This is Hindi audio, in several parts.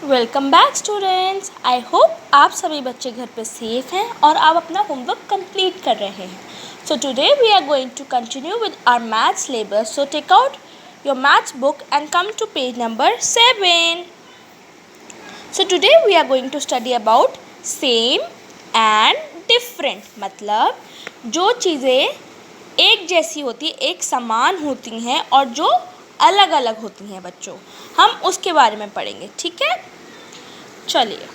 Welcome back students. I hope आप सभी बच्चे घर पे सेफ हैं और आप अपना होमवर्क कंप्लीट कर रहे हैं। So today we are going to continue with our maths syllabus. So take out your maths book and come to page number 7. So today we are going to study about same and different. मतलब जो चीज़ें एक जैसी होती, एक समान होती हैं और जो अलग अलग होती हैं बच्चों, हम उसके बारे में पढ़ेंगे। ठीक है, चलिए।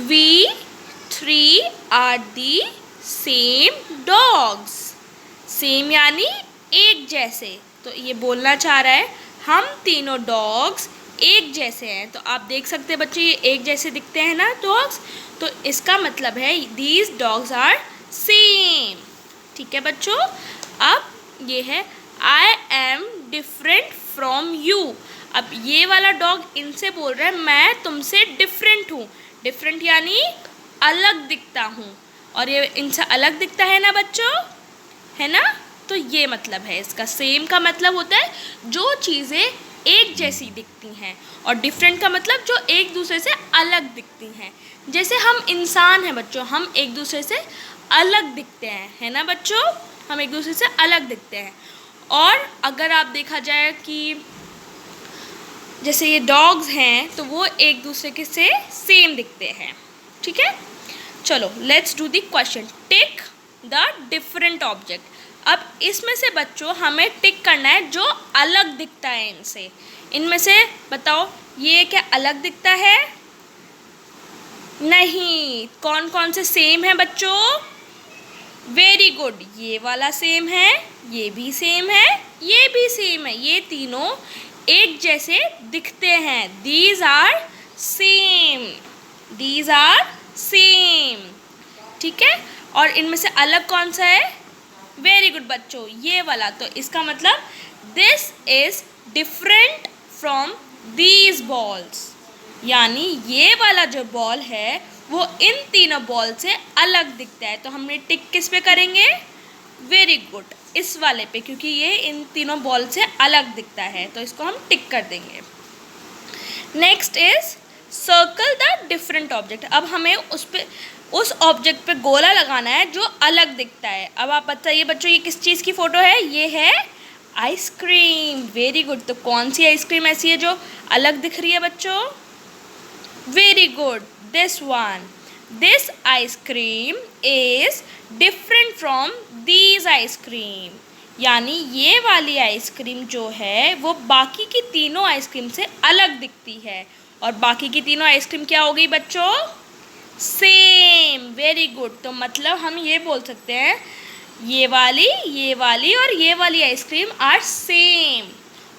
We three are the same dogs. Same यानी एक जैसे, तो ये बोलना चाह रहा है हम तीनों डॉग्स एक जैसे हैं। तो आप देख सकते हैं बच्चे, ये एक जैसे दिखते हैं ना डॉग्स, तो इसका मतलब है दीज डॉग्स आर सेम। ठीक है बच्चों, अब ये है I am different from you. अब ये वाला डॉग इनसे बोल रहा है मैं तुमसे डिफरेंट हूँ। डिफरेंट यानी अलग दिखता हूँ, और ये इनसे अलग दिखता है ना बच्चों, है ना। तो ये मतलब है इसका। सेम का मतलब होता है जो चीज़ें एक जैसी दिखती हैं, और डिफरेंट का मतलब जो एक दूसरे से अलग दिखती हैं। जैसे हम इंसान हैं बच्चों, हम एक दूसरे से अलग दिखते हैं, है ना बच्चों, हम एक दूसरे से अलग दिखते हैं। और अगर आप देखा जाए कि जैसे ये डॉग्स हैं तो वो एक दूसरे के से सेम दिखते हैं। ठीक है, चलो let's do the question. Tick the different object. अब इसमें से बच्चों हमें टिक करना है जो अलग दिखता है इनसे। इनमें से बताओ ये क्या अलग दिखता है? नहीं। कौन कौन से सेम है बच्चों? वेरी गुड, ये वाला सेम है, ये भी सेम है, ये भी सेम है। ये तीनों एक जैसे दिखते हैं। These are same, these are same. ठीक है, और इनमें से अलग कौन सा है? वेरी गुड बच्चों, ये वाला। तो इसका मतलब this is different from these balls, यानी ये वाला जो बॉल है वो इन तीनों बॉल से अलग दिखता है। तो हमने टिक किस पे करेंगे? वेरी गुड, इस वाले पे, क्योंकि ये इन तीनों बॉल से अलग दिखता है, तो इसको हम टिक कर देंगे। Next is circle the different object. अब हमें उस ऑब्जेक्ट पे गोला लगाना है जो अलग दिखता है। अब आप बताइए बच्चों ये किस चीज़ की फ़ोटो है? ये है आइसक्रीम। वेरी गुड, तो कौन सी आइसक्रीम ऐसी है जो अलग दिख रही है बच्चों? Very good, this one. This ice cream is different from these ice cream. यानी ये वाली आइसक्रीम जो है वो बाकी की तीनों आइसक्रीम से अलग दिखती है। और बाकी की तीनों आइसक्रीम क्या हो गई बच्चों? सेम। वेरी गुड, तो मतलब हम ये बोल सकते हैं ये वाली और ये वाली आइसक्रीम आर सेम,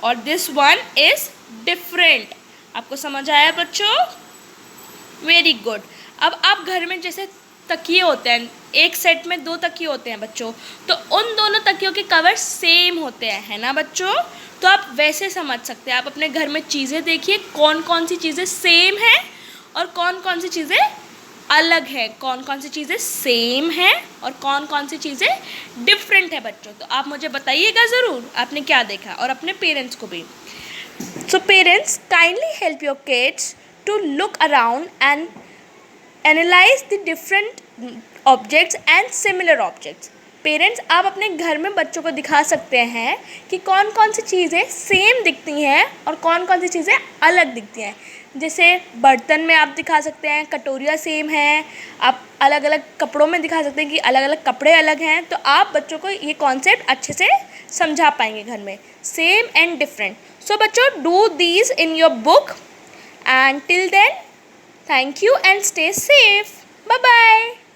और दिस वन इज डिफरेंट। आपको समझ आया बच्चों? Very good. अब आप घर में जैसे तकिए होते हैं, एक सेट में 2 तकिए होते हैं बच्चों, तो उन दोनों तकियों के कवर सेम होते हैं, है ना बच्चों। तो आप वैसे समझ सकते हैं। आप अपने घर में चीज़ें देखिए, कौन कौन सी चीज़ें सेम हैं और कौन कौन सी चीज़ें अलग है, कौन कौन सी चीज़ें सेम हैं और कौन कौन सी चीज़ें डिफरेंट है बच्चों। तो आप मुझे बताइएगा ज़रूर आपने क्या देखा, और अपने पेरेंट्स को भी। So parents kindly help your kids to look around and analyze the different objects and similar objects. Parents आप अपने घर में बच्चों को दिखा सकते हैं कि कौन कौन सी चीज़ें सेम दिखती हैं और कौन कौन सी चीज़ें अलग दिखती हैं। जैसे बर्तन में आप दिखा सकते हैं कटोरियाँ सेम हैं, आप अलग अलग कपड़ों में दिखा सकते हैं कि अलग अलग कपड़े अलग हैं। तो आप बच्चों को ये कॉन्सेप्ट अच्छे से समझा पाएंगे घर में, सेम एंड डिफरेंट। सो बच्चों do these in your book. And till then, thank you and stay safe. Bye bye.